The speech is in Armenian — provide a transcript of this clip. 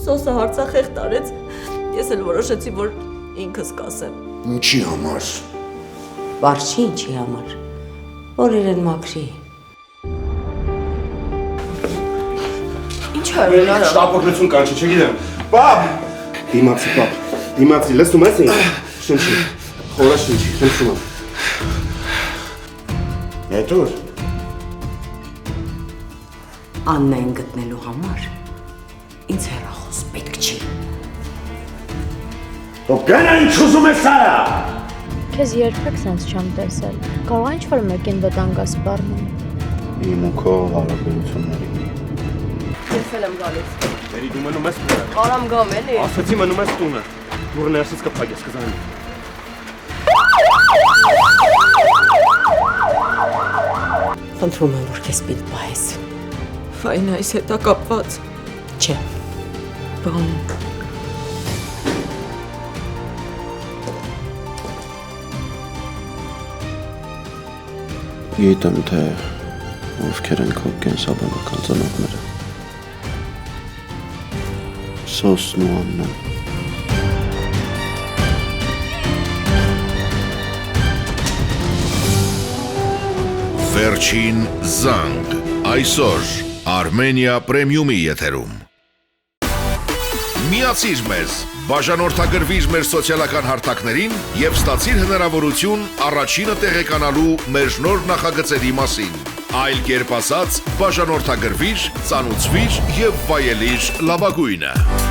Սոսը հարցախեղ տարեց, ես էլ որոշեցի, որ ինքս կասեմ։ Ինչի համար։ Վարչի ինչի համար, որ իրեն մաքրի։ Ինչ հարյուն արա։ Շտապօգնություն կանչի, չգիտեմ։ Պապ։ Դիմացի, պապ։ Դիմացի, լսում ես ինձ։ Շնչի։ Խորը շնչի, շնչում եմ։ Հետո՞ր։ Աննային գտնելու համար ինձ հեռախոս պետք չի։ Դու գնա ինչ ուզում ես արա։ Քեզ երբեք սենց չեմ տեսել։ Կարող է ինչ-որ մեկին վտանգ սպառնում։ Իմ ու քո հարաբերություններին։ Ես էլ եմ գալիս։ Դերի դու մնում ես տունը։ Արամ գամ էլի։ Ասացի մնում ես տունը։ Դու ներսից կփակես կզանի։ Խնդրում եմ, որ քեզ պիտ պահես։ Այն այս հետ է կապված։ Չէ։ Բան։ Գիտեմ, թե ովքեր են քո կենսաբանական ծնողները։ Սոսն ու Աննան։ Վերջին զանգ այսօր Armenia Premium-ի եթերում։ Միացիր մեզ, բաժանորդագրվիր մեր սոցիալական հարթակներին եւ ստացիր հնարավորություն առաջինը տեղեկանալու մեր նոր նախագծերի մասին։ Այլ կերպ ասած, բաժանորդագրվիր, ծանուցվիր եւ վայելիր լավագույնը։